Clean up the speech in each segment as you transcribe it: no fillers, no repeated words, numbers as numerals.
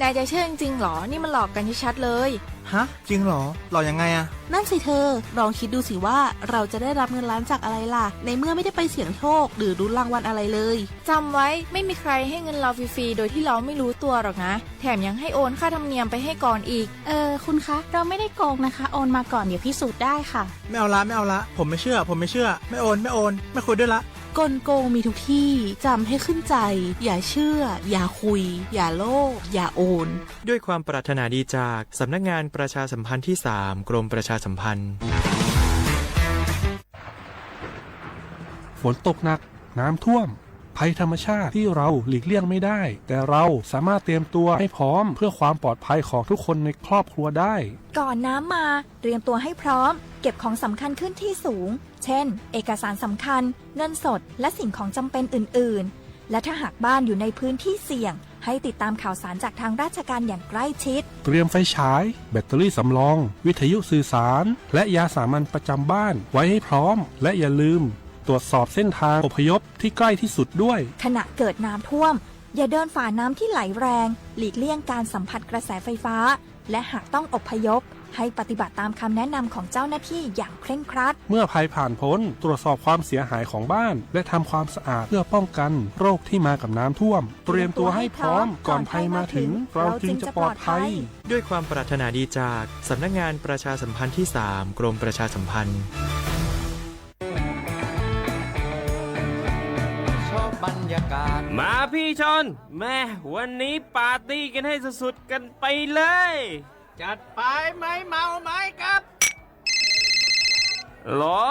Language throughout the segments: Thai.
นายจะเชื่อจริงๆหรอนี่มันหลอกกันชัดๆเลยฮะจริงเหรอหลอกยังไงอะนั่นสิเธอลองคิดดูสิว่าเราจะได้รับเงินล้านจากอะไรล่ะในเมื่อไม่ได้ไปเสี่ยงโชคหรือลุ้นรางวัลอะไรเลยจำไว้ไม่มีใครให้เงินเราฟรีๆโดยที่เราไม่รู้ตัวหรอกนะแถมยังให้โอนค่าธรรมเนียมไปให้ก่อนอีกคุณคะเราไม่ได้โกงนะคะโอนมาก่อนเดี๋ยวพิสูจน์ได้ค่ะไม่เอาละผมไม่เชื่อไม่โอนไม่คุยด้วยละกลโกงมีทุกที่จำให้ขึ้นใจอย่าเชื่ออย่าคุยอย่าโลภอย่าโอนด้วยความปรารถนาดีจากสำนักงานประชาสัมพันธ์ที่ 3 กรมประชาสัมพันธ์ฝนตกหนักน้ำท่วมภัยธรรมชาติที่เราหลีกเลี่ยงไม่ได้แต่เราสามารถเตรียมตัวให้พร้อมเพื่อความปลอดภัยของทุกคนในครอบครัวได้ก่อนน้ำมาเตรียมตัวให้พร้อมเก็บของสำคัญขึ้นที่สูงเช่นเอกสารสำคัญเงินสดและสิ่งของจำเป็นอื่นๆและถ้าหากบ้านอยู่ในพื้นที่เสี่ยงให้ติดตามข่าวสารจากทางราชการอย่างใกล้ชิดเตรียมไฟฉายแบตเตอรี่สำรองวิทยุสื่อสารและยาสามัญประจำบ้านไว้ให้พร้อมและอย่าลืมตรวจสอบเส้นทางอพยพที่ใกล้ที่สุดด้วยขณะเกิดน้ำท่วมอย่าเดินฝ่าน้ำที่ไหลแรงหลีกเลี่ยงการสัมผัสกระแสไฟฟ้าและหากต้องอพยพให้ปฏิบัติตามคำแนะนำของเจ้าหน้าที่อย่างเคร่งครัดเมื่อภัยผ่านพ้นตรวจสอบความเสียหายของบ้านและทำความสะอาดเพื่อป้องกันโรคที่มากับน้ำท่วมเตรียมตัวให้พร้อมก่อนภัยมาถึงเราจึงจะปลอดภัยด้วยความปรารถนาดีจากสำนักงานประชาสัมพันธ์ที่ 3 กรมประชาสัมพันธ์มาพี่ชนแม่วันนี้ปาร์ตี้กันให้สุดๆกันไปเลยจัดไปไหมเมาไหมครับหรอ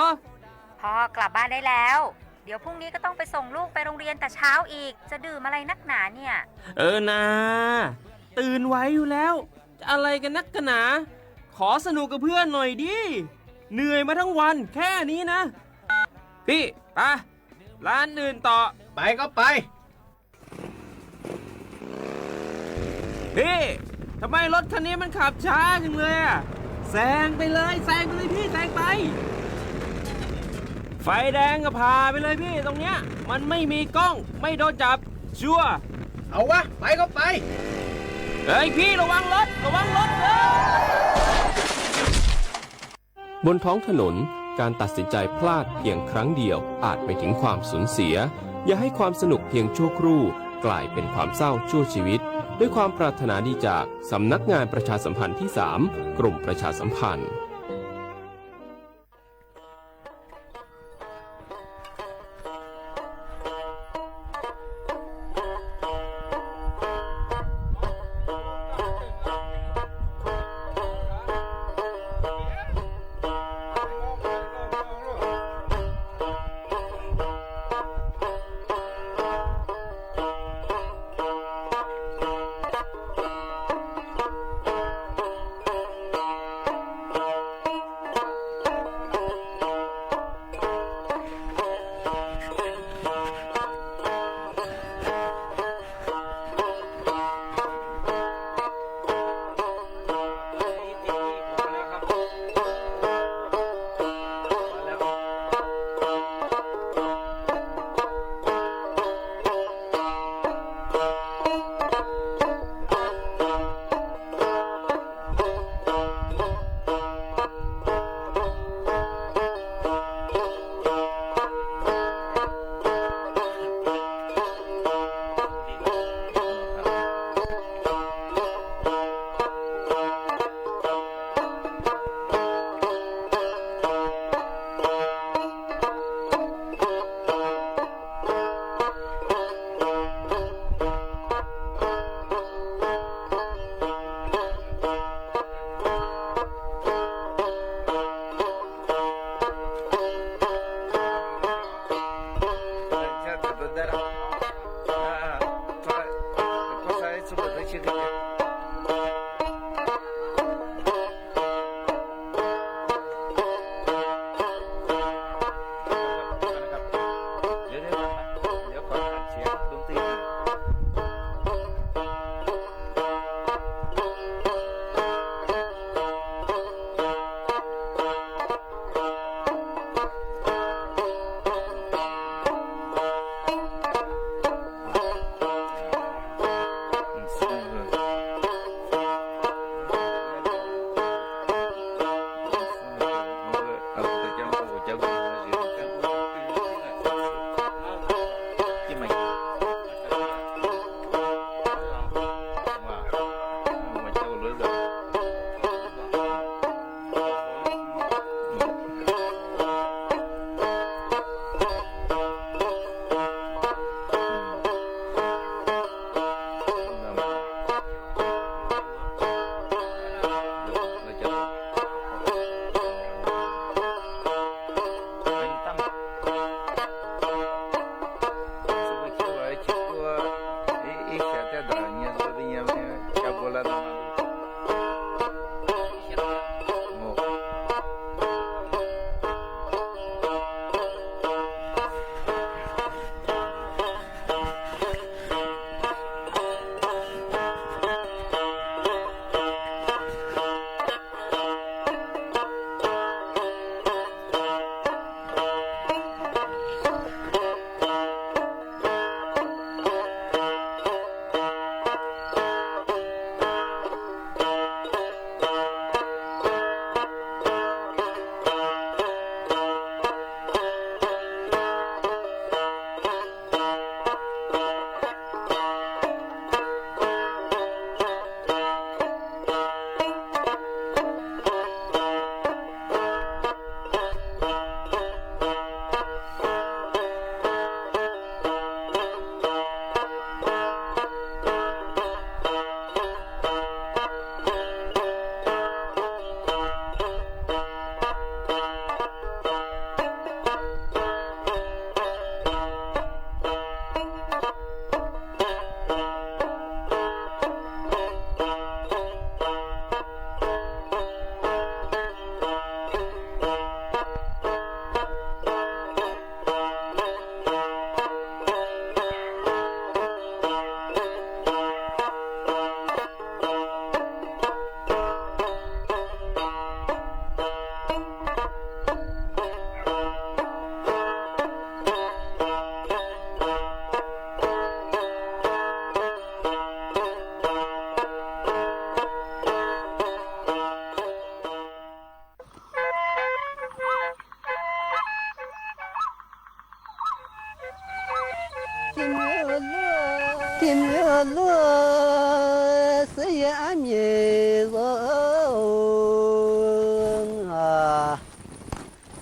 พ่อกลับบ้านได้แล้วเดี๋ยวพรุ่งนี้ก็ต้องไปส่งลูกไปโรงเรียนแต่เช้าอีกจะดื่มอะไรนักหนาเนี่ยนะตื่นไว้อยู่แล้วจะอะไรกันนักกันหนาขอสนุกกับเพื่อนหน่อยดิเหนื่อยมาทั้งวันแค่นี้นะพี่ไปร้านอื่นต่อไปก็ไปพี่ทำไมรถคันนี้มันขับช้าจังเลยอะแซงไปเลยพี่แซงไปไฟแดงก็พาไปเลยพี่ตรงเนี้ยมันไม่มีกล้องไม่โดนจับชัวร์เอาวะไปก็ไปเฮ้ยพี่ระวังรถบนท้องถนนการตัดสินใจพลาดเพียงครั้งเดียวอาจไปถึงความสูญเสียอย่าให้ความสนุกเพียงชั่วครู่กลายเป็นความเศร้าชั่วชีวิตด้วยความปรารถนาดีจากสำนักงานประชาสัมพันธ์ที่ 3 กรมประชาสัมพันธ์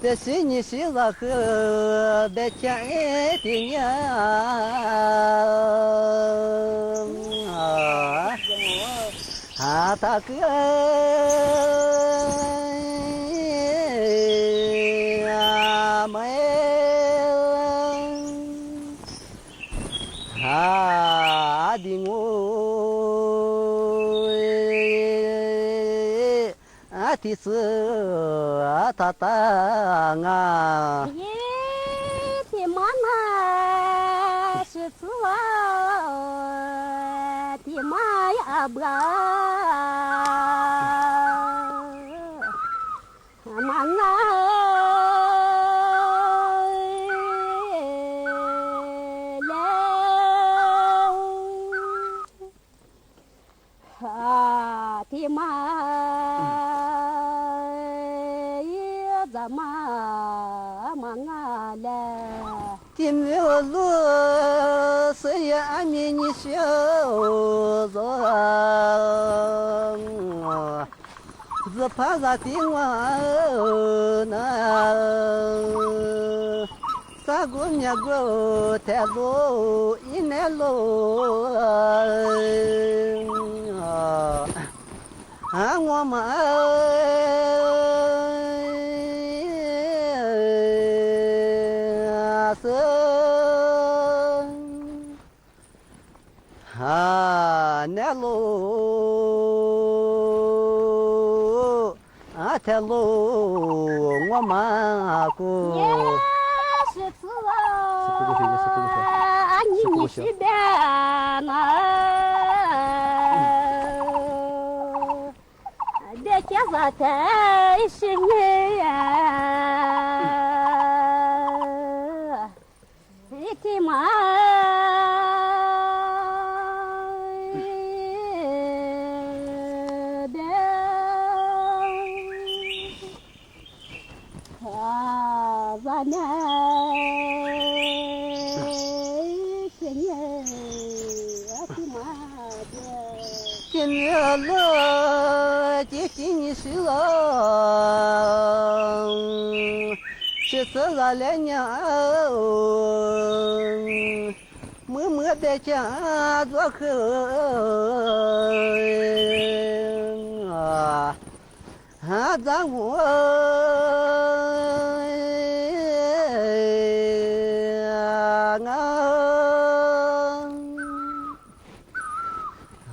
这是你是老河的家的娘啊，大哥啊妹啊的我啊的是啊他当啊。的妈妈是子啊，的妈呀不啊，妈啊。的妈呀，咱妈啊嘞，的没有路是呀，你小子，只怕咱的我那。三姑娘过太路一年路啊，我们是啊年路啊太路我们过。是子啊，你是边啊，别家啥才是你呀，你的妈。今年了，今年是了，是了来年，默默的家做客啊，咱我。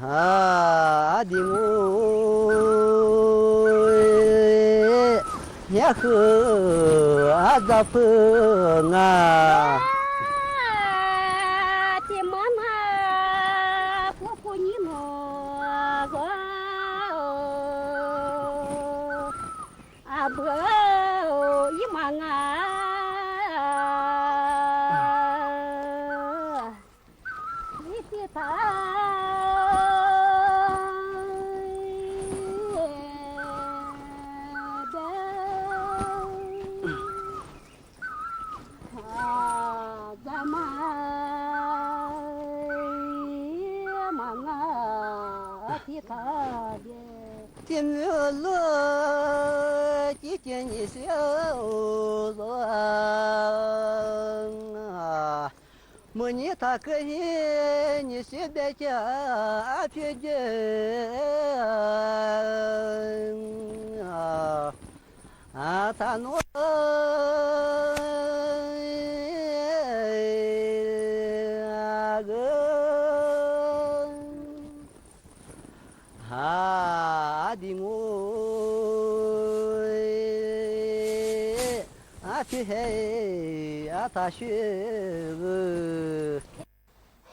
啊的我也和啊的朋啊，的妈妈婆婆你么个啊不一妈啊，你的他。天没落，几天你小子啊，莫你他可以，你随便家偏见啊，他诺。啊的我啊去嘿啊他学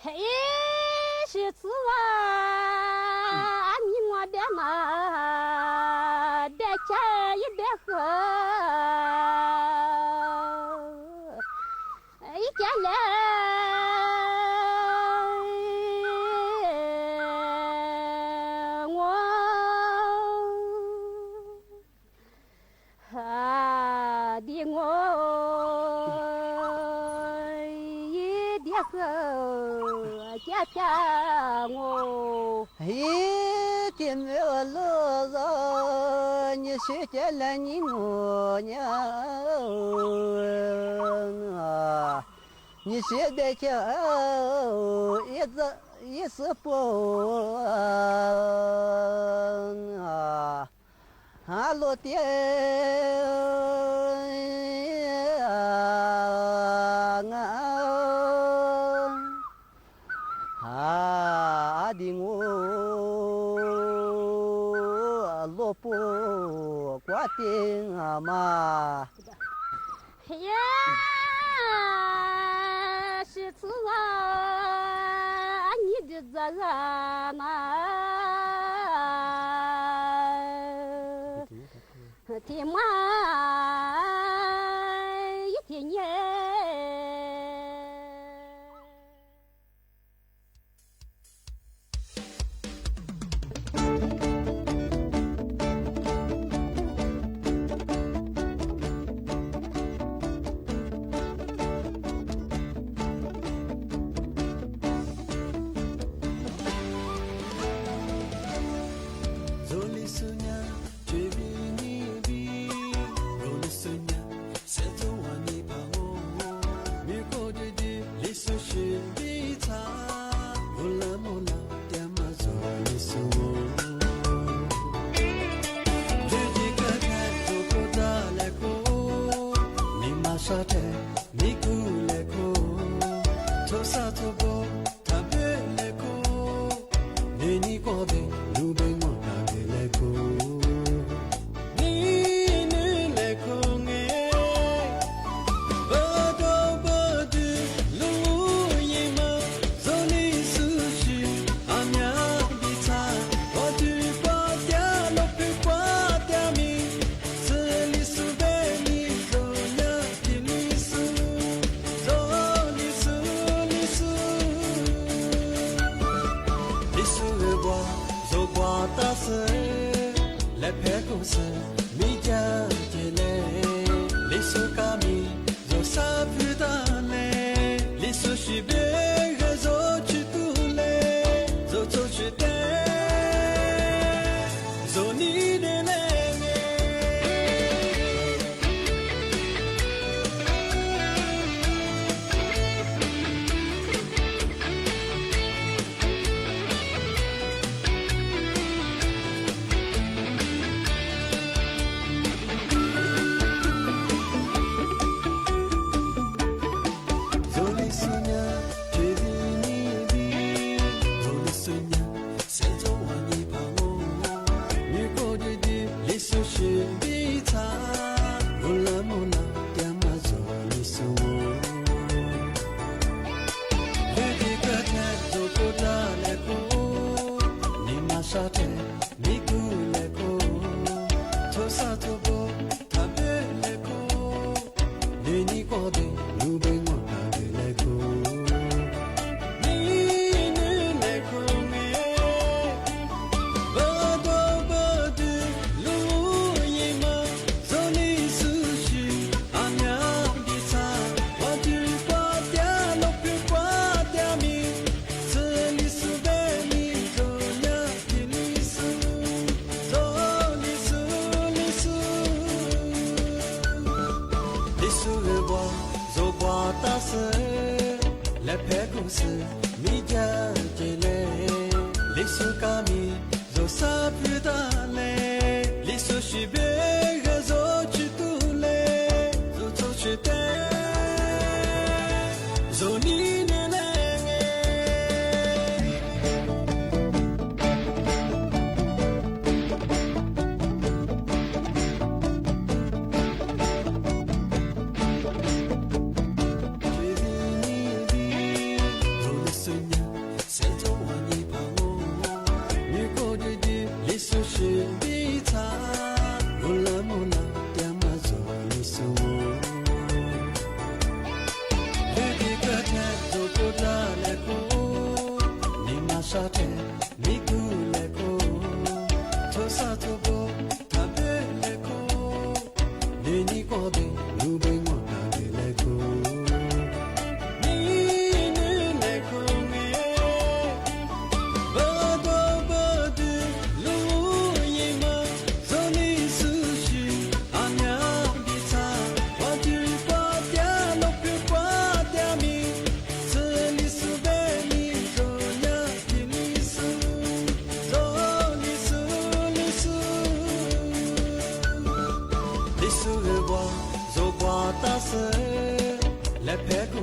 嘿是子啊，你我别拿别吃也别喝，一天来。哎，天没了了，你谁家来你我娘啊？你现在叫一丝不啊，落地啊的我落不挂定啊嘛。呀，是子啊，你的责任嘛？爹妈一天年。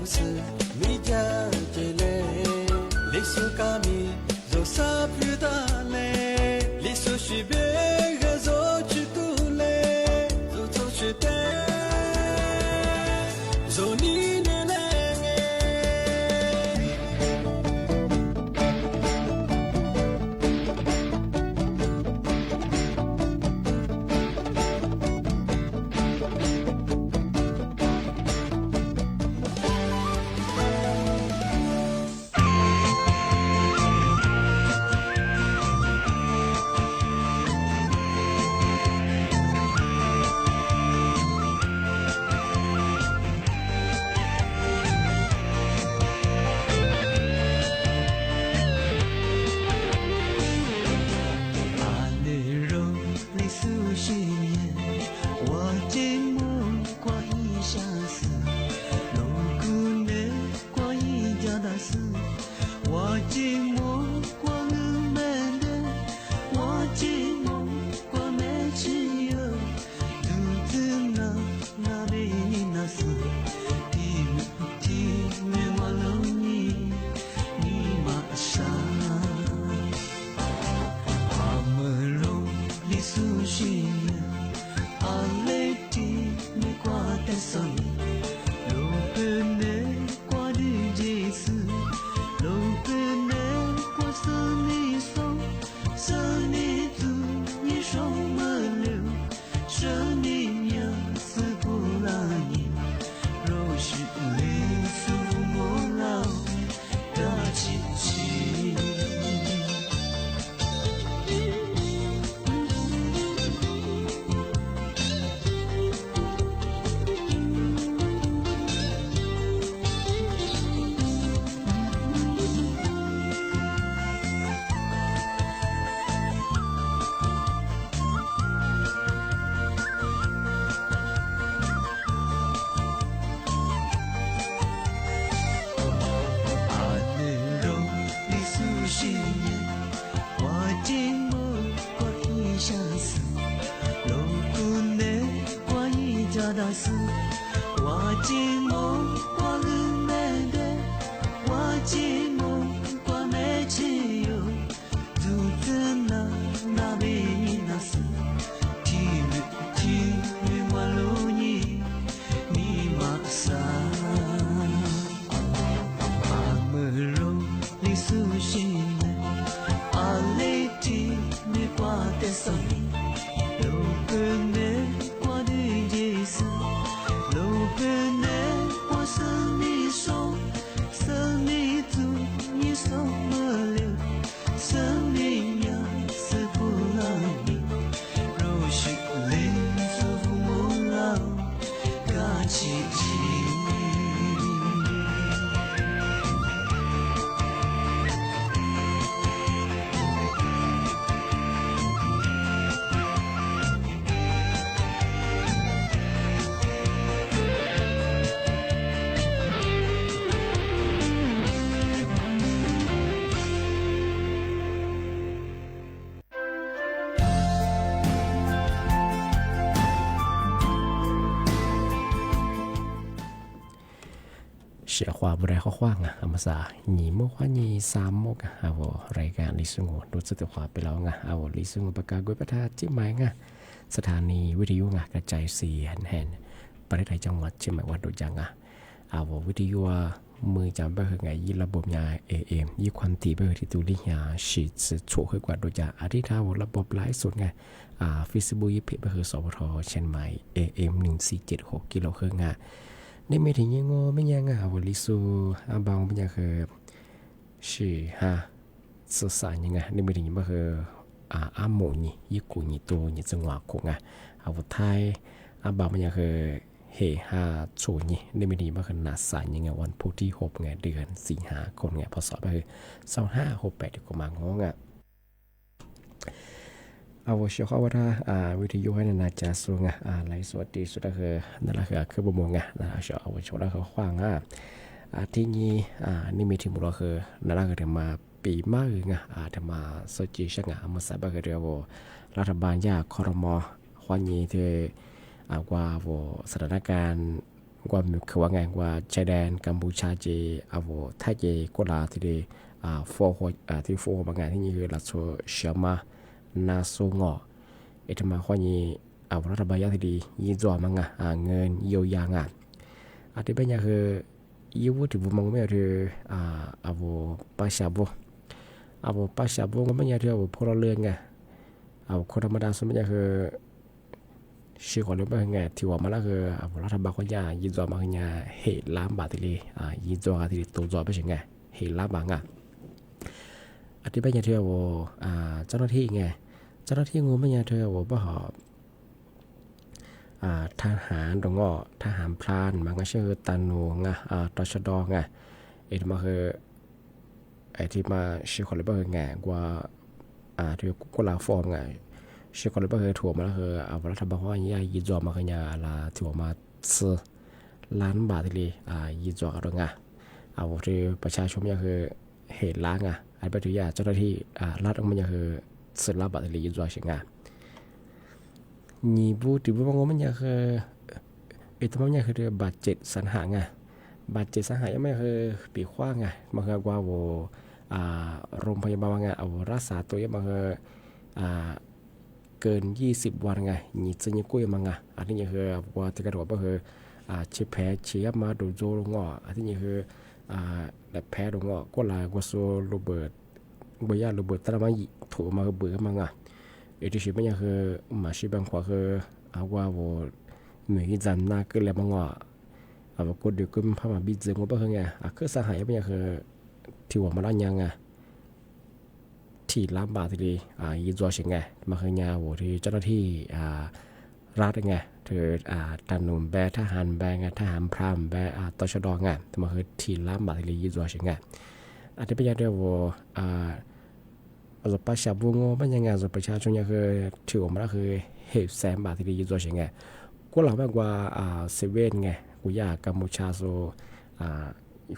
是米家这嘞，历史卡米做啥不打嘞，历史是别个做去杜嘞，做去的，做你的嘞。เสียความอะไรเขาขว้างอ่ะอามาสาหนีเมื่อวานนี้3 โมงอ่ะเอารายการลิซุงดูสติความไปแล้วไงเอาลิซุงประกาศกวยประทาจิ้มไม้ไงสถานีวิทยุไงกระจายเสียงแห่งประเทศไทยจังหวัดเชียงใหม่วัดโดจังอ่ะเอาวิทยุมือจำไปคือไงยี่ระบบยา AM ยี่ความถี่ไปที่ตุลิยาฉีดชั่วคือกว่าโดจังอาทิตย์ท้าระบบไลฟ์สดไงFacebook ยี่เพจไปคือสวทเชียงใหม่ AM 1476กิโลเฮิรตซ์ไงนี่ไม่ถึงยังงอไม่ยังอ่ะวันลิซูอาบางเป็นยังคือชื่อฮะสดใสยังไงนี่ไม่ถึงยังไม่คืออาโมนี่ยี่กุนี่ตัวนี่จังหวะคงอ่ะอาวันไทยอาบางเป็นยังคือเฮฮาโชนี่นี่ไม่ถึงยังไม่คือนาสายยังไงวันพุธที่6ไงเดือนสิงหาคมไงพศไปคือ2568ดีกว่ามางงอ่ะเอาเชื่อเขาว่าถ้าวิทยุให้นาจาสูงไลฟ์สดดีสุดก็คือนั่นแหละคือบ่มงนะเชื่อเอาเชื่อแล้วเขาขว้างที่นี้นี่มีที่มุลคือนั่นแหละคือมาปีมากเลยแต่มาสจีช่างมาใส่บักเรียว่ารัฐบาลยาคอรมอควานี้ที่ว่าสถานการณ์ ว่ามีคือว่าไงว่าชายแดนกัมพูชาเจอาวท่าเจกุลาที่เดฟอร์ที่ฟอร์บางงานที่นี่คือลัดโซเชียมานาโซงอเอทมาข้อนี้รัฐบาลที่ดียีจอมังเงินเยียวยางานที่เป็นอย่างคือยูวุฒิบุมังไม่คือปัชชาบุปัชชาบุก็ไม่ใช่ที่พลเรือนไงคนธรรมดาส่วนใหญ่คือชื่อของเรื่องเป็นไงที่ว่ามาแล้วคือรัฐบาลคนยายีจอมาเนี่ยเหตุล้ามบาติลียีจอที่ตัวจอไปใช่ไงเหตุล้ามบางที่เป็นอย่างที่ว่าเจ้าหน้าที่ไงเจ้าหน้าที่งูไม่ใช่ที่ว่าบ่หอบทหารตรงอ้อทหารพรานมันก็ชื่อตาโนงตชดไงมาคือที่มาชื่อคนเรื่องเป็นไงว่าที่กุลาฟอร์มไงชื่อคนเรื่องถั่วมาแล้วคือรัฐบาลว่ายีจอมาคือเนี่ยละถั่วมาซื้อล้านบาทเลยยีจอกันไงที่ประชาชนเนี่ยคือเหตุล้างไปถึงเจ้าหน้าที่รัฐมันเนี่ยคือซื้อล้านบาทเลยยีจอใช่ไงนี่บูติบุบงมันยังคือตัวมันยังคือบาดเจ็บสันหาไงบาดเจ็บสันหายังไม่คือปีขว้างไงมันคือกว่าโรงพยาบาลไงรักษาตัวยังมันคือเกิน20 วันไงนี่จะยังกุ้ยมันไงอันนี้ยังคือว่าที่กระโดดก็คือชิแพ้เชียมาดูโจลงอ่ะอันนี้ยังคือแบบแพ้ลงอ่ะก็ลายกว่าโซโรเบิร์ตบอยาโรเบิร์ตตระมาถูมาเบื่อมันไงที่ชิบมันยังคือมาชิบังขวาคือว่าเหมือนจันนาคือแล้วมันอ่ะก็เดี๋ยวก็พามาบิดเจงว่าเป็นไงคือสหายมันยังคือที่ว่ามาแล้วยังไงที่ล้านบาทที่ยีจอเฉียงไงมาคือเนี่ยที่เจ้าหน้าที่รัฐไงคือตันหนุ่มแบทหารแบไงทหารพรามแบตชดไงมาคือที่ล้านบาทที่ยีจอเฉียงไงที่เป็นอย่างเดียวประชาบุงมันยังไงประชาชนยังคือถือมาแล้วคือเหตุแสนบาทที่ยีจอเฉียงไงก็หลังมากกว่าเซเว่นไงกูอยากกัมพูชาโซ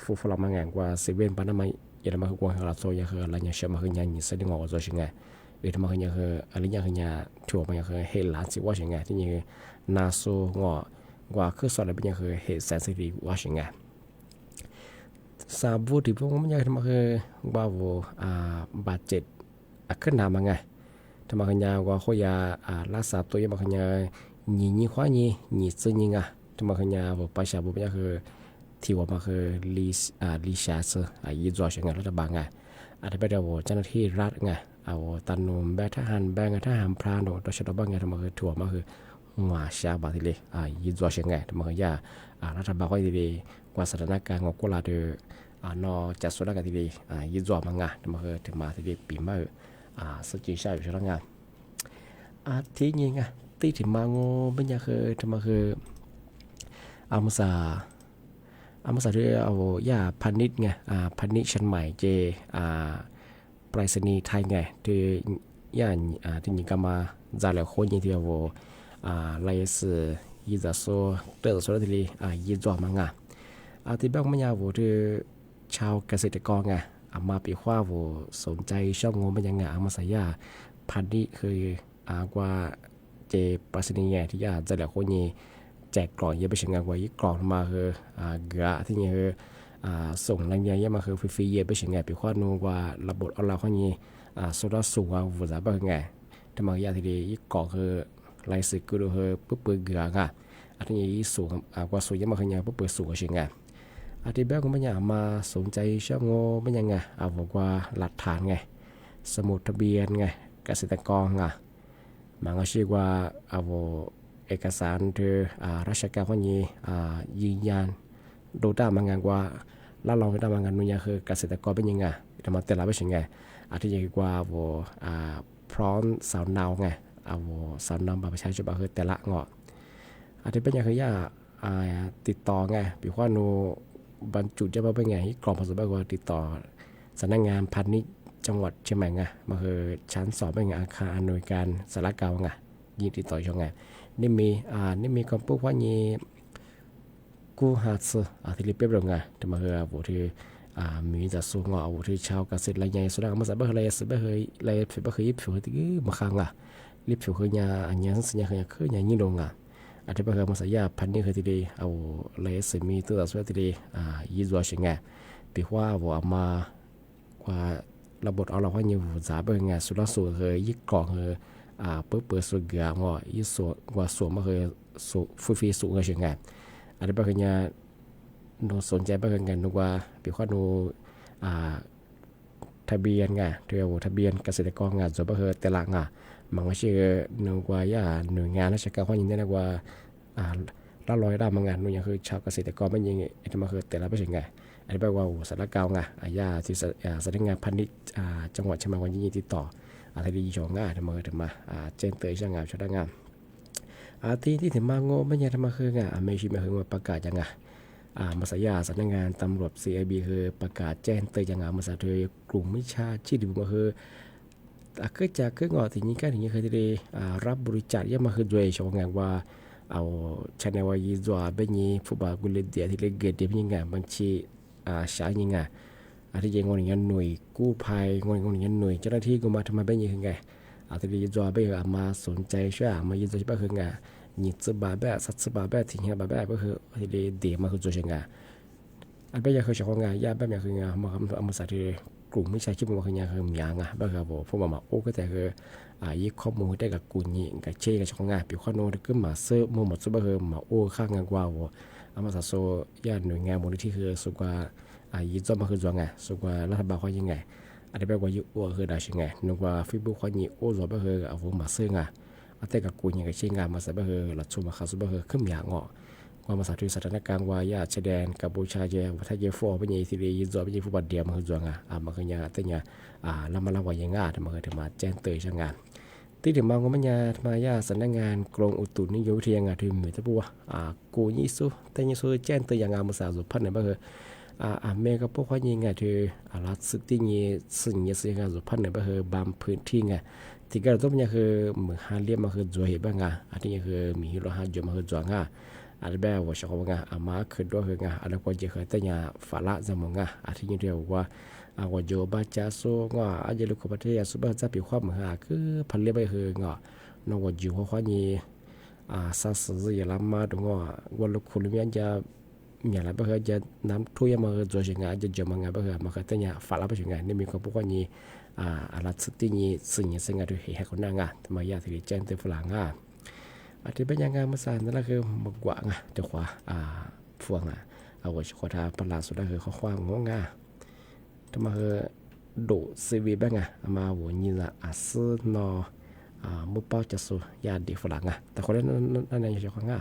ฟูฟลามาไงกว่าเซเว่นปานามาอย่ามาคือกวางเราโซยังคืออะไรอย่างเช่นมาคือยังยิ่งแสดงออกจากเชียงไงมาคือยังคืออะไรอย่างคือยังถั่วมายังคือเฮลันสิว่าเชียงไงที่ยังนาโซงอกว่าคือสอนอะไรเป็นยังคือเฮแสนสิริว่าเชียงไงซาบูที่พวกมันยังมาคือว่าบาดเจ็บขึ้นน้ำมาไงทำมาคือยังว่าเขาอยากรักษาตัวยังมาคือยังยี่ขวายี่ซึ่งยังทำมาคือยังว่าประชาบุยังคือที่ว่ามาคือลิชาร์ยีจอเชียงไงรัฐบาลไงที่เป็นเจ้าหน้าที่รัฐไงตันนมแบทหารแบงทหารพรานตัวชดบ้างไงทำมาคือถั่วมาคือหัวชาบาทีเลยยีจอเชียงไงทำมาคืรัฐบาลก็ทีเลยกว่าสถานการณ์ของกุลาเดอนอจัดสุดกันทีเลยยีจอมังไงทำมาคือถึงมาทีเลยปีมาสกิลใช่อยู่ใช่ไหมไงที่นี่ไงที่ถึงมาโง่เป็นยังคือทำมาคือมุสาที่ยาพาณิชย์ไงพาณิชย์ชั้นใหม่เจไปรษณีย์ไทยไงที่ย่านที่นี่ก็มาจากแล้วคนยังที่ไลส์ยีจะโซเตอร์โซลาทียีจอมังไงที่บ้านมันยาวที่ชาวเกษตรกรไงมาปีขว้าสนใจชอบงงเป็นยังไงมาใส่ยาพาณิชย์คือกว่าเจไปรษณีย์ไงที่ย่าจากแล้วคนยังแจกกล่องเยอะไปเชียงงานไว้กล่องมาคือเกลือที่นี่คือส่งแรงเยอะมาคือฟรีๆเยอะไปเชียงงานไปคว้านูว่าระบบออนไลน์ข้อนี้โซดาสูงว่าวุ้นสาบเป็นไงที่มายาที่ดีกล่องคือลายสึกก็ดูคือปุ๊บเปิดเกลือค่ะที่นี่สูงกว่าสูงเยอะมาคือเนี่ยปุ๊บเปิดสูงกว่าเชียงงานที่แบบก็ไม่อยากมาสนใจชอบงงไม่ยังไงบอกว่าหลักฐานไงสมุดทะเบียนไงเกษตรกรไงมันก็ชื่อว่าเอกสารที่ราชการคนนี้ยืนยันดูตามงานว่าแล้วเราได้มางานนู้นคือเกษตรกรเป็นยังไงทำมาแต่ละเป็นยังไงที่ยังว่าพร้อมสาวนาวไงสาวนาวแบบประชาชนแบบคือแต่ละเงาะที่เป็นยังคืติดต่อไงปีว่านูบรรจุจะมาเป็นไงกล่องผสมแบบว่าติดต่อสำนักงานพาณิชย์จังหวัดเชียงใหม่ไงมาคือชั้นสอบเป็นไงอาคารอำนวยการสารกลางไงยิงติดต่อช่องไงนี่มีคำพูดว่านี่กูหาซื้อที่เรียบเรียงไงแต่มาคือบุตรมีจะสูงอ่ะบุตรชาวเกษตรอะไรใหญ่สุดแล้วมาสับเบอร์อะไรสับเบอร์อะไรผิวเบอร์ผิวที่มาข้างอ่ะรีบผิวคือเนี่ยอันนี้สัญญาคือเนี่ยยิ่งลงอ่ะ อาทิตย์เมื่อมาสายาพันนี่คือทีเดียเอาเลยสมีตัวต่อสู้ทีเดียยี่ตัวเชิงไงปีว่าว่ามาว่าระบบเอาเราว่าอยู่สาเบงไงสุดสุดเคยยิ่งกล่องเคยเปิดสุดเกี่ยงว่ายิ่งสุดว่าส่วนมาเคยสุดฟีสุดเชิงไงอาทิตย์เมื่อโนสนใจเมื่อไงนึกว่าปีว่าโนทะเบียนไงเที่ยวทะเบียนเกษตรกรงานส่วนเมื่อแต่ละงานมันไม่ใช่นึกว่าย่าหน่วยงานราชการเขายินดีนะว่าละร้อยได้บางงานนู่นยังคือชาวเกษตรกรไม่ยิงไอ้ที่มาคือแต่ละไม่ใช่ไงอันนี้แปลว่าสารกาวไงย่าที่สำนักงานพาณิชย์จังหวัดเชียงใหม่วันยินติดต่ออะไรดีจองง่ายทำมาถึงมาแจ้งเตือนช่างงานชาวงานที่ถึงมาโง่ไม่ยังทำมาคือไงไม่ใช่มาคือว่าประกาศยังไงมาสายาสำนักงานตำรวจ CIB คือประกาศแจ้งเตือนยังไงมาสาเธอกลุ่มมิชาชีพมาคือก็จะก็งอถึงนี้ก็ถึงนี้เคยได้รับบริจาคยังมาคือด้วยชาวงานว่าเอาชาแนลว่ายี่ตัวเป็นยี่ผู้บากุลเดียที่เล็กเกิดเดียบยังไงบางทีสายยังไงที่ยังงอนอย่างหน่วยกู้ภัยงอนอย่างหน่วยเจ้าหน้าที่กูมาทำไมเป็นยังไงที่ยี่ตัวเป็นมาสนใจช่วยมายี่ตัวที่เป็นคือไงยี่สิบบาทแบบสัตว์บาทแบบถึงบาทแบบก็คือที่เดียมาคือตัวยังไงเป็นยังคือชาวงานยาแบบยังคือไงมาเอามาใส่ที่กลุ่มไม่ใช่คิดว่าคือยังคือมีอย่างแบบครับผมพวกมาโอ้ก็แต่คือยี่ข้อมูลได้กับกูนี่กับเช่กับชาวงานปีข้อโน้ตก็มาเสื้อมือหมดซุปเปอร์เฮอร์มาโอ้ข้างงานกว่าวัวเอามาสัตว์โซย่านหน่วยงานมูลนิธิคือสุกว่ายี่จอมมาคือจังไงสุกว่ารัฐบาลเขายังไงอันนี้แปลว่ายี่อ้วคือได้ชิงไงนึกว่าฟิบุเขายี่โอ้จอมมาคือเอาผมมาเสื้อไงเอาแต่กับกูนี่กับเช่งานมาสัตว์เบอร์เฮอร์หลัดชูมาคาซุปเปอร์เฮอร์ขึ้นอย่างเงาะว่ามาสัตว์ที่สถานการณ์ว่าญาติชายแดนกัมพูชาเยวัฒนเยฟอเป็นยี่ที่ยี่จอมเป็นยี่ผู้บาดเจ็บมาคือจังไงมาคือยังแต่เนี่ยแล้วมาเล่าว่ายังไงทำมาคือถึงมาแจ้งเตือนช่างงานที่ถึงมาก็มันยามายาสำนักงานกรมอุตุนิยมวิทยางานถึงเหมือนจะพูดว่ากูยี่สู้แต่ยี่สู้แจ้งเตือนอย่างงานภาษาสุพรรณเนี่ยก็คือเมย์ก็พวกเขายิงไงคือรัฐสึกที่ยี่สิ่งยี่สิ่งงานสุพรรณเนี่ยก็คือบางพื้นที่ไงที่ก็ต้องเนี่ยคือเหมือนฮาเลียมาคือจัวเหตุบ้างไงอันนี้คือมีรหัสจัวมาคือจัวงาอันนี้แบบว่าชาวบ้านมาคือด้วยคือไงอันนี้ก็จะเคยแต่เนี่ยฝรั่งจะมองไงอันที่เรียกว่าว่าโยบาจาโซงออาจจะลูกประเทศสุบะจะปีความเหมือนคือพันเลี้ยไปคืองอนว่าอยู่ข้อนี้ซาสึยลามาตรงว่าลูกคุณมีอันจะมีอะไรบ้างจะน้ำท่วมมาจนงานจะจมงานบ้างมาคือแต่เนี่ยฝรั่งไปถึงงานนี่มีความพวกนี้อะไรสักที่นี้สิ่งนี้สิ่งอะไรที่ให้คนนั่งทำไมอยากที่จะแจ้งเตือนฝรั่งอาทิตย์เป็นยังไงมาสานนั่นแหละคือมากว่าเดี๋ยวขวาฟัวเอาไว้ขอทาประหลาดสุดก็คือข้อความงงทำไมดูซีวีบ้างมาวันนี้ละซื้อนอมุปป้าจะสู้ยาดีฝรั่งแต่คนนั้นยังจะข้าง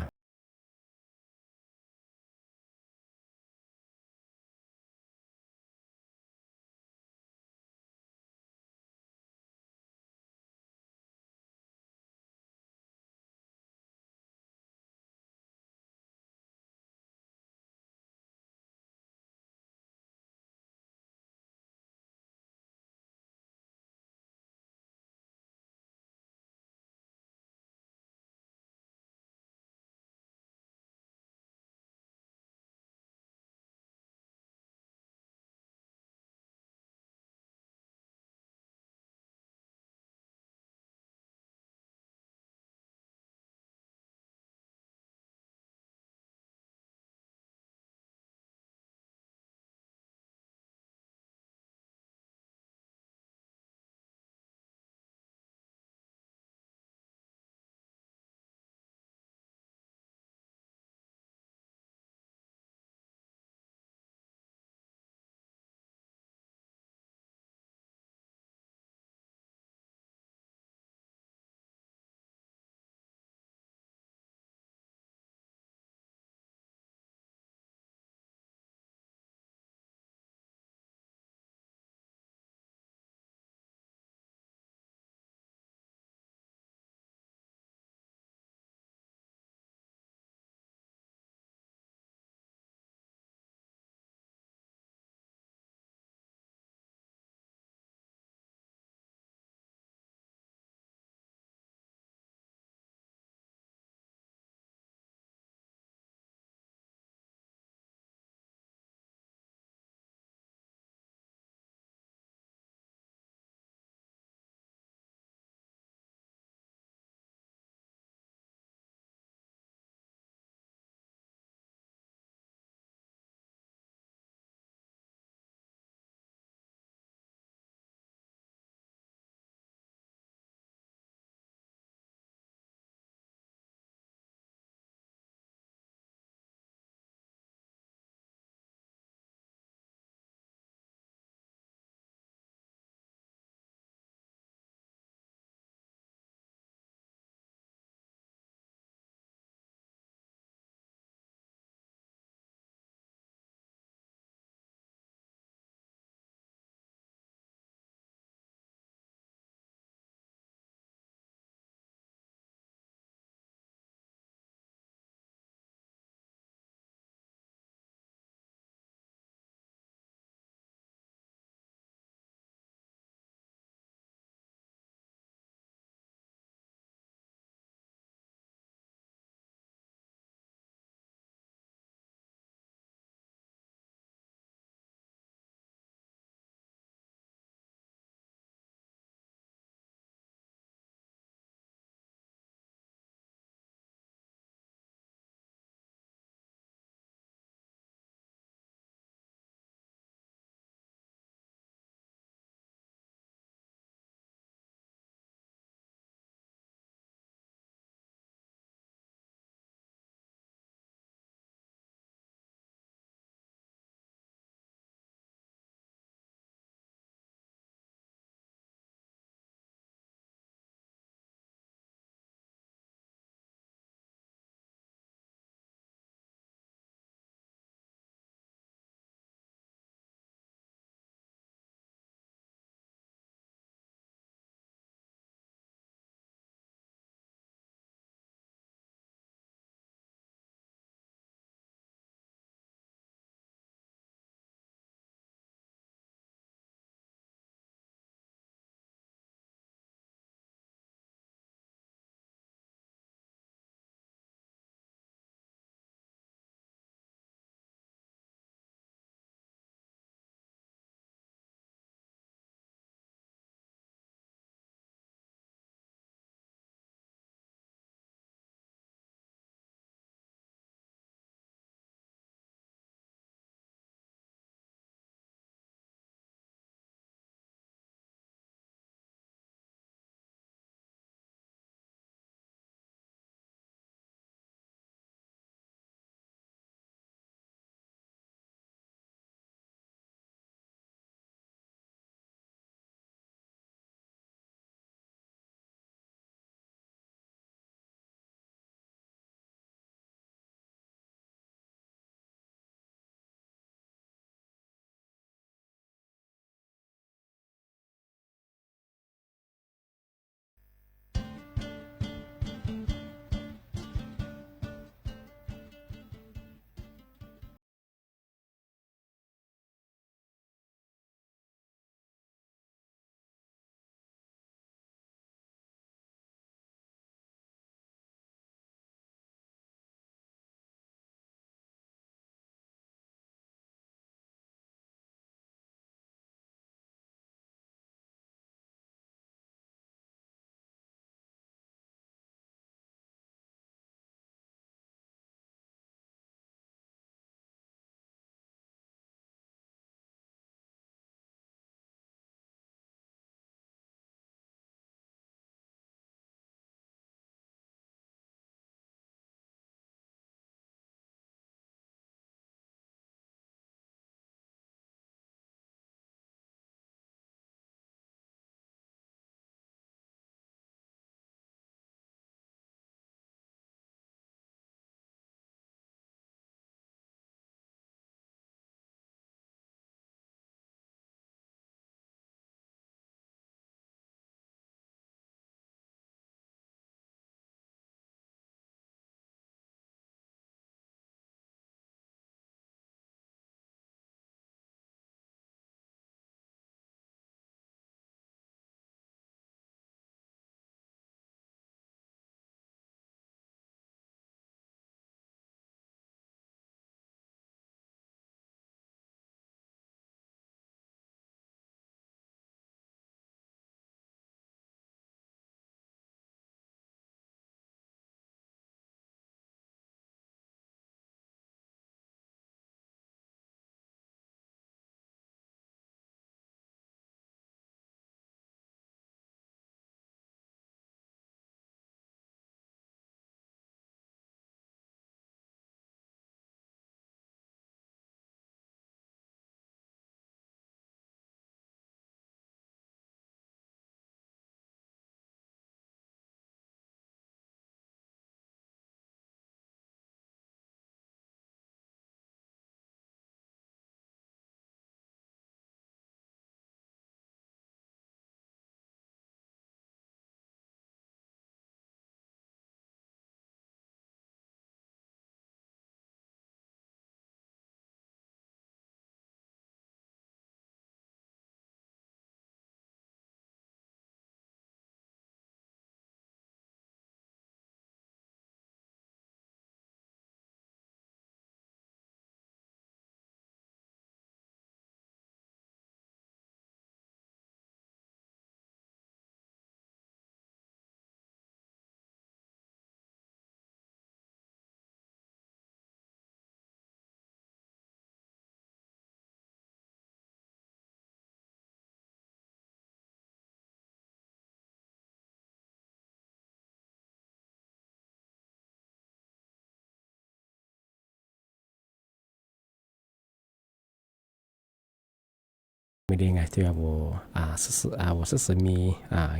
ไม่ได้ไงที่ว่าศึกษามี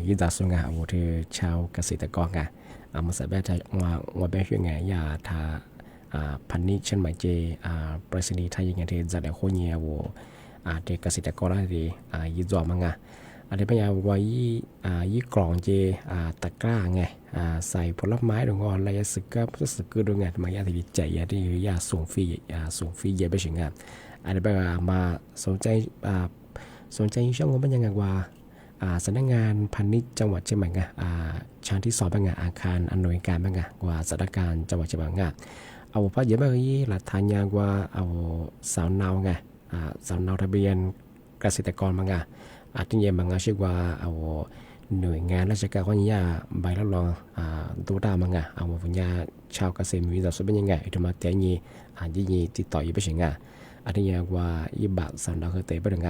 ยิดาสุงว่าที่ชาวเกษตรกรมาใส่แบบว่าแบบช่วยไงยาทาพันนี้เช่นหมายเจปริศนีย์ไทยอย่างที่จะได้คนเยี่ยวเด็กเกษตรกรอะไรยิดจอมังอะไรบางอย่างว่ายี่กล่องเจตะกร้าไงใส่ผลไม้ดงอะไรสึกก็ดูไงทำไมยาที่ใจยาที่ยาส่งฟรีเยอะไปถึงอะไรบางอย่างมาสนใจช่องว่าเป็นยังไงว่าสำนักงานพาณิชย์จังหวัดเชียงใหม่ชั้นที่2เป็นอาคารอำนวยการเป็นว่าสถานการณ์จังหวัดเชียงใหม่เอาพอเยอะมากยี่หลักฐานยากว่าเอาสาวนาสาวนาทะเบียนเกษตรกรเป็นที่เยี่ยมเป็นชื่อว่าเอาหน่วยงานราชการข้อนี้ใบรับรองตัวตาเป็นเอาปัญญาชาวเกษตรมีแต่ส่วนเป็นยังไงที่มาแต่ยี่ติดต่ออยู่ไปถึงที่ยากว่ายี่บาทสาวนาเคยเตะไปถึง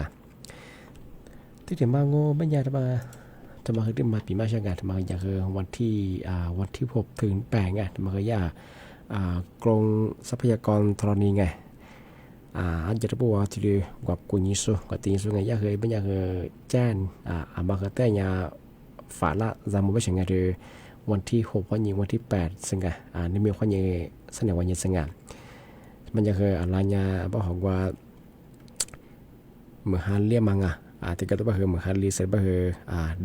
ที่เดี๋ยวมาโง่บรรยายจะมาคือที่มาปีมาช่างจะมาอยากคือวันที่6 ถึง 8จะมาคือกรมทรัพยากรธรณีอันจะบอกว่าที่กว่ากุญยิสุกว่าตีสุอยากคือบรรยายคือแจ้งมาคือแต่ยาฝาละจำไม่ใช่คือวันที่6วันที่8ซึ่งนี่มีความยิ่งเสนอวันยิ่งซึ่งมันจะคืออะไรเนี่ยบอกว่าเมื่อฮันเรียมังที่ก็ต้องไปเหมือนฮันลีเซไป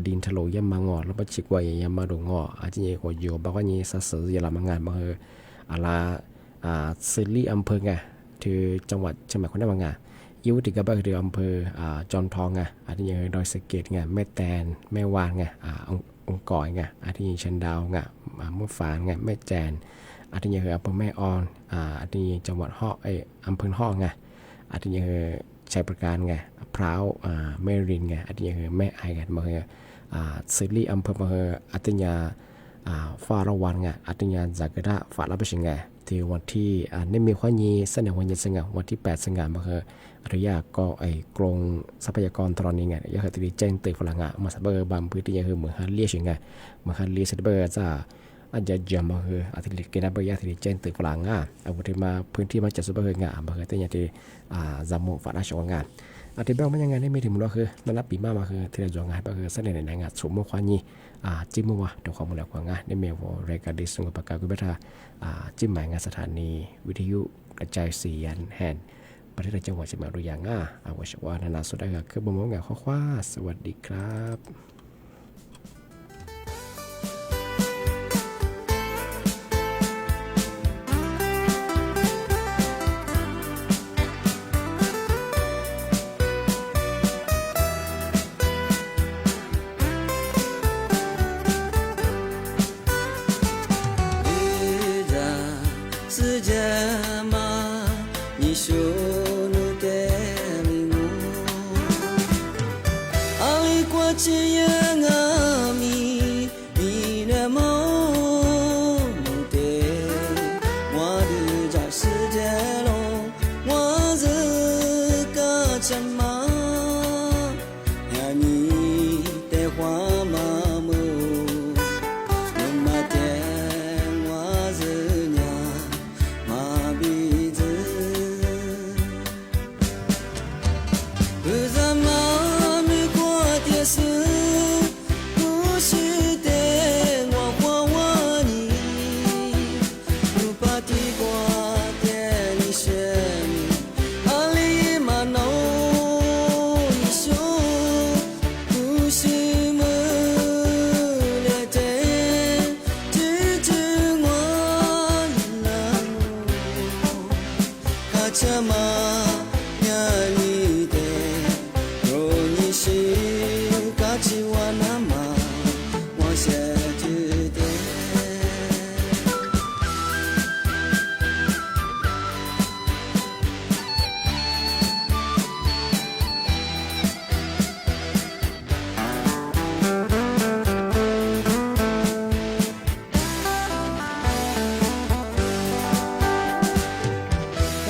ดินทะลุยังมางอแล้วไปชิกไว้ยังมาดูงอจริงๆก็อยู่บ้านนี้สัตว์ยาลามางานมาอะไรซิลี่อำเภอที่จังหวัดเชียงใหม่คนได้บางยูติกับบ้านที่อำเภอจอมทองที่ยังดอยสะเก็ดแม่แตนแม่วานองค์ก่อยที่ยังชันดาวมุฝานแม่แจนที่ยังอำเภอแม่ออนที่จังหวัดห่ออำเภอห่อที่ยังใช้ประการพร้าวแม่รินอันนี้คือแม่ไอมาซิลี่อำเภอมาอัตยาฟ้าระวันอัตยาจากระฝาละไปชิงที่วันที่นี่มีข้อนี้เสนอวันยี่สิงวันที่8 สิงหาคมมาอนุญาตก็กรมทรัพยากรธรณียังคือที่แจ้งเตือนฝรั่งมาสับบางพื้นที่ยังคือเหมือนฮันเลียชิงเหมือนฮันเลียสับจะอาจจะยามมาอาทิตย์เกินไปยาที่แจ้งเตือนฝรั่งเอาที่มาพื้นที่มาจัดสับมาแต่ยังที่จำมุฝาราชงานอาทิตย์แรกมันยังไงนี่ไม่ถึงมันก็คือนั่นนับปีมาคือที่เราจองงานก็คือเสนอในงานสมมติความนี้จิ้มมัวเดี๋ยวความมูลค่างานในเมลรายการดิสงประกาศกุเบธาจิ้มหมายงานสถานีวิทยุกระจายเสียงแห่งประเทศจังหวัดเชียงใหม่ดูอย่างอาวชวานานาสุดาคือบมงานข้อความสวัสดีครับ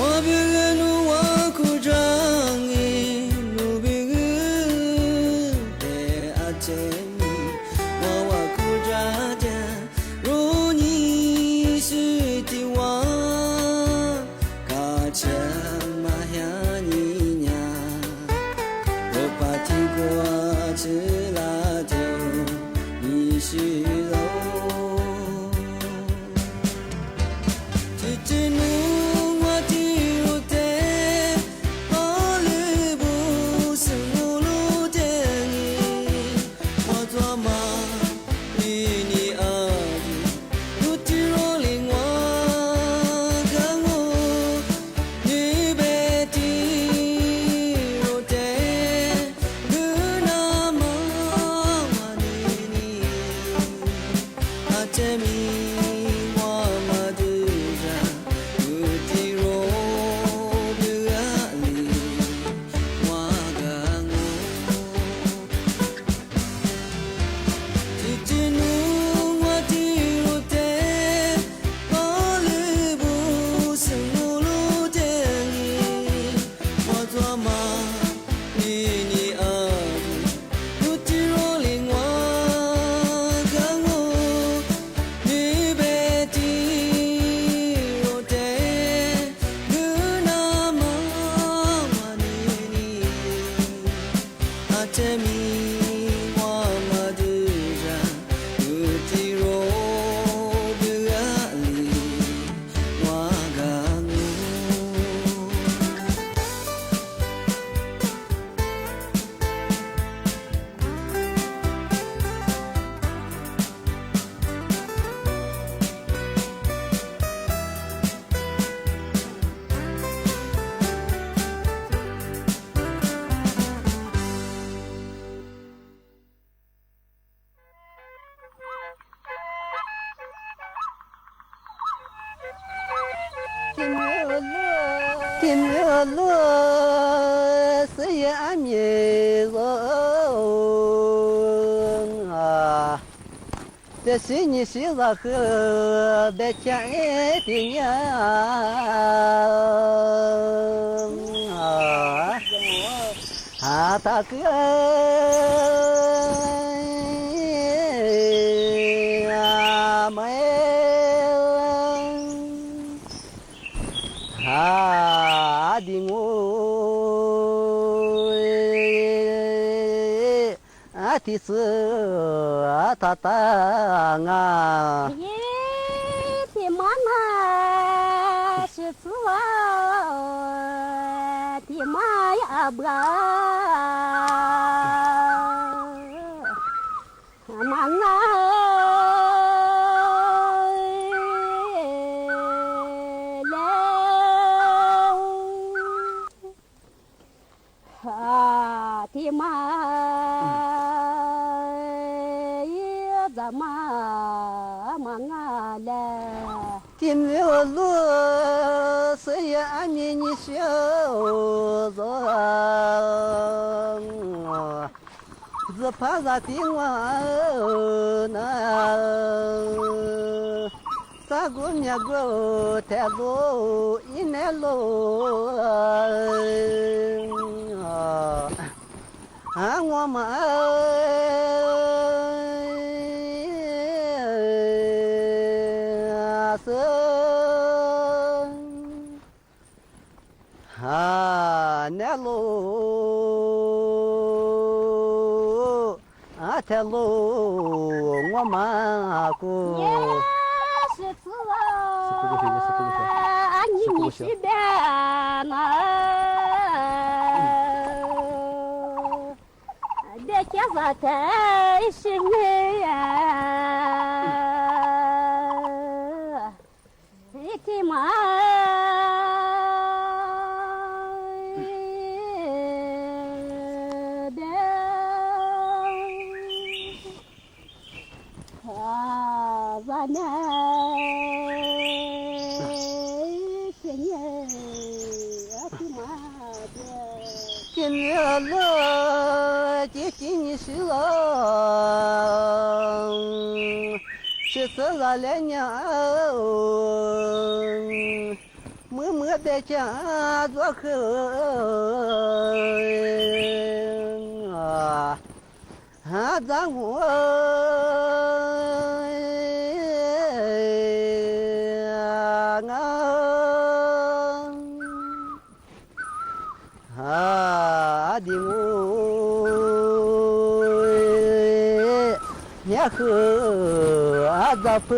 我别人这是你是老河别讲的呀大哥妹的我的是他当啊。的妈妈是子的妈呀不妈的妈也怎么了？的meu路是呀你小子，只怕啥的我那啥个那个太路一年路我们那路太路我们过。是子你是别嘛？别叫我太是你呀，你的妈。今年了，今年是了，14了年，默默的家做客咱我。的我也和咋碰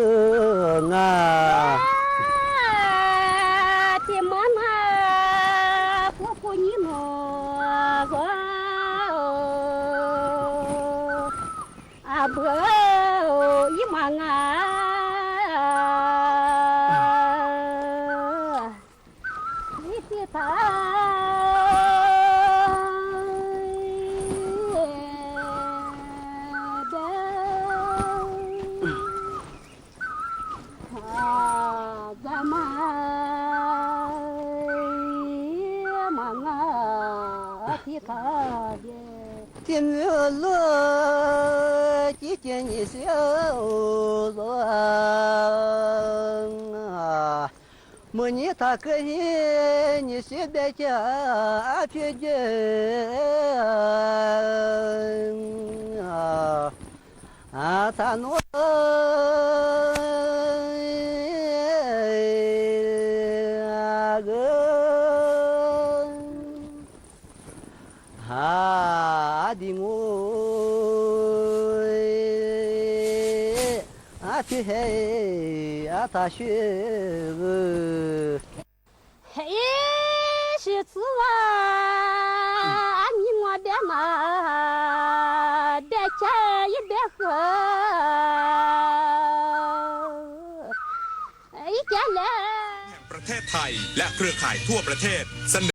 啊？的妈妈，婆婆你么不一忙啊？你的他。天没落，几天你笑容啊。莫你他可以，你随便讲偏见啊，他诺个啊的我啊去嘿啊他学个。嘿，是子哇，你莫别嘛，别吃也别喝，一点嘞。ประเทศไทยและเครือข่ายทั่วประเทศ